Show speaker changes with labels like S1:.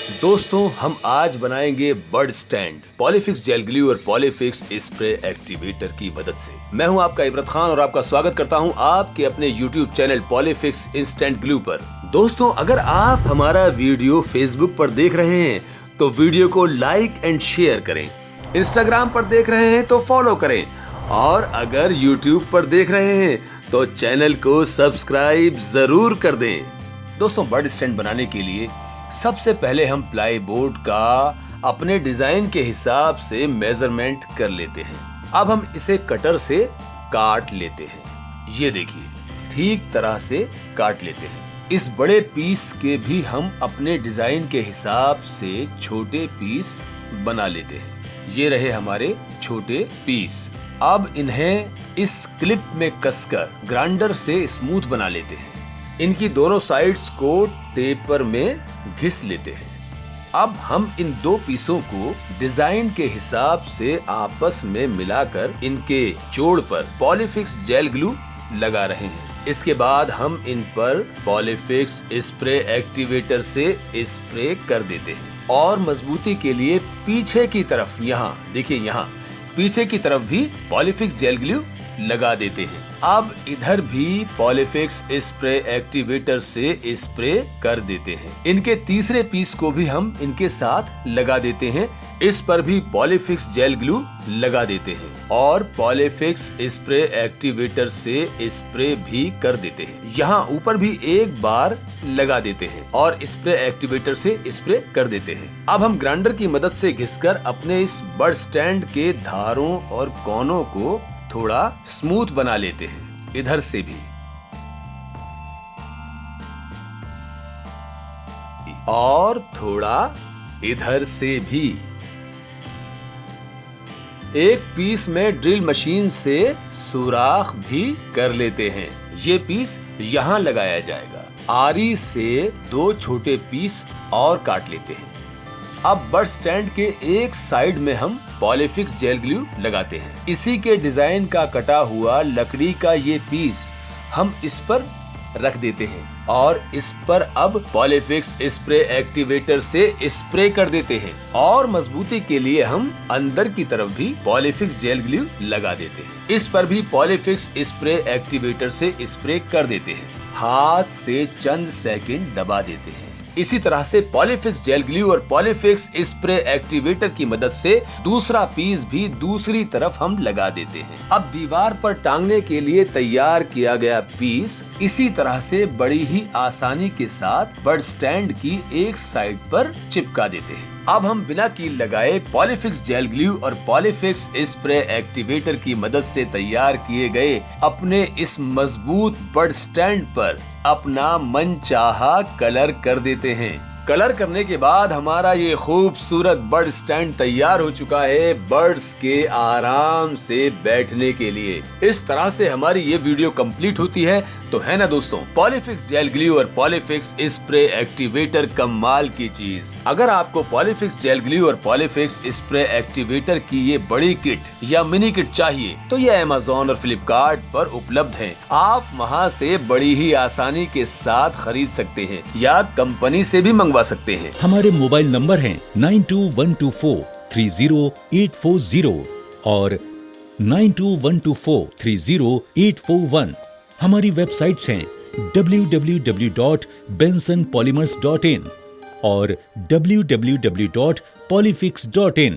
S1: दोस्तों हम आज बनाएंगे bird stand Polyfix gel glue और पॉलीफिक्स स्प्रे एक्टिवेटर की मदद से। मैं हूं आपका इब्रत खान और आपका स्वागत करता हूं आपके अपने YouTube channel Polyfix instant glue पर। दोस्तों अगर आप हमारा वीडियो फेसबुक पर देख रहे हैं तो वीडियो को लाइक एंड शेयर करें, इंस्टाग्राम पर देख रहे हैं तो फॉलो करें और अगर YouTube पर देख रहे हैं तो चैनल को सब्सक्राइब जरूर कर दें। दोस्तों बर्ड स्टैंड बनाने के लिए सबसे पहले हम प्लाई बोर्ड का अपने डिजाइन के हिसाब से मेजरमेंट कर लेते हैं। अब हम इसे कटर से काट लेते हैं। ये देखिए ठीक तरह से काट लेते हैं। इस बड़े पीस के भी हम अपने डिजाइन के हिसाब से छोटे पीस बना लेते हैं। ये रहे हमारे छोटे पीस। अब इन्हें इस क्लिप में कसकर ग्राइंडर से स्मूथ बना लेते हैं। इनकी दोनों साइड्स को टेपर में घिस लेते हैं। अब हम इन दो पीसों को डिजाइन के हिसाब से आपस में मिलाकर इनके जोड़ पर पॉलीफिक्स जेल ग्लू लगा रहे हैं। इसके बाद हम इन पर पॉलीफिक्स स्प्रे एक्टिवेटर से स्प्रे कर देते हैं और मजबूती के लिए पीछे की तरफ यहाँ देखिए यहाँ पीछे की तरफ भी पॉलीफिक्स जेल ग्लू लगा देते हैं। अब इधर भी पॉलीफिक्स स्प्रे एक्टिवेटर से स्प्रे कर देते हैं। इनके तीसरे पीस को भी हम इनके साथ लगा देते हैं। इस पर भी पॉलीफिक्स जेल ग्लू लगा देते हैं और पॉलीफिक्स स्प्रे एक्टिवेटर से स्प्रे भी कर देते हैं। यहाँ ऊपर भी एक बार लगा देते हैं और स्प्रे एक्टिवेटर से स्प्रे कर देते हैं। अब हम ग्राइंडर की मदद से घिसकर अपने इस बर्ड स्टैंड के धारों और कोनों को थोड़ा स्मूथ बना लेते हैं। इधर से भी और थोड़ा इधर से भी। एक पीस में ड्रिल मशीन से सुराख भी कर लेते हैं। ये पीस यहाँ लगाया जाएगा। आरी से दो छोटे पीस और काट लेते हैं। अब बर्ड स्टैंड के एक साइड में हम पॉलीफिक्स जेल ग्लू लगाते हैं। इसी के डिजाइन का कटा हुआ लकड़ी का ये पीस हम इस पर रख देते हैं और इस पर अब पॉलीफिक्स स्प्रे एक्टिवेटर से स्प्रे कर देते हैं और मजबूती के लिए हम अंदर की तरफ भी पॉलीफिक्स जेल ग्लू लगा देते हैं। इस पर भी पॉलीफिक्स स्प्रे एक्टिवेटर से स्प्रे कर देते हैं। हाथ से चंद सेकंड दबा देते हैं। इसी तरह से पॉलीफिक्स जेल ग्लू और पॉलीफिक्स स्प्रे एक्टिवेटर की मदद से दूसरा पीस भी दूसरी तरफ हम लगा देते हैं। अब दीवार पर टांगने के लिए तैयार किया गया पीस इसी तरह से बड़ी ही आसानी के साथ बर्ड स्टैंड की एक साइड पर चिपका देते हैं। अब हम बिना कील लगाए पॉलीफिक्स जेल ग्लू और पॉलीफिक्स स्प्रे एक्टिवेटर की मदद से तैयार किए गए अपने इस मजबूत बर्ड स्टैंड पर अपना मनचाहा कलर कर देते हैं। कलर करने के बाद हमारा ये खूबसूरत बर्ड स्टैंड तैयार हो चुका है बर्ड्स के आराम से बैठने के लिए। इस तरह से हमारी ये वीडियो कंप्लीट होती है तो है ना दोस्तों, पॉलीफिक्स जेल ग्लू और पॉलीफिक्स स्प्रे एक्टिवेटर कमाल की चीज। अगर आपको पॉलीफिक्स जेल ग्लू और पॉलीफिक्स स्प्रे एक्टिवेटर की ये बड़ी किट या मिनी किट चाहिए तो ये Amazon और Flipkart पर उपलब्ध है। आप वहाँ से बड़ी ही आसानी के साथ खरीद सकते हैं या कंपनी से भी मंगवा सकते हैं।
S2: हमारे मोबाइल नंबर हैं 9212430840 और 9212430841। हमारी वेबसाइट्स हैं www.bensonpolymers.in और www.polyfix.in।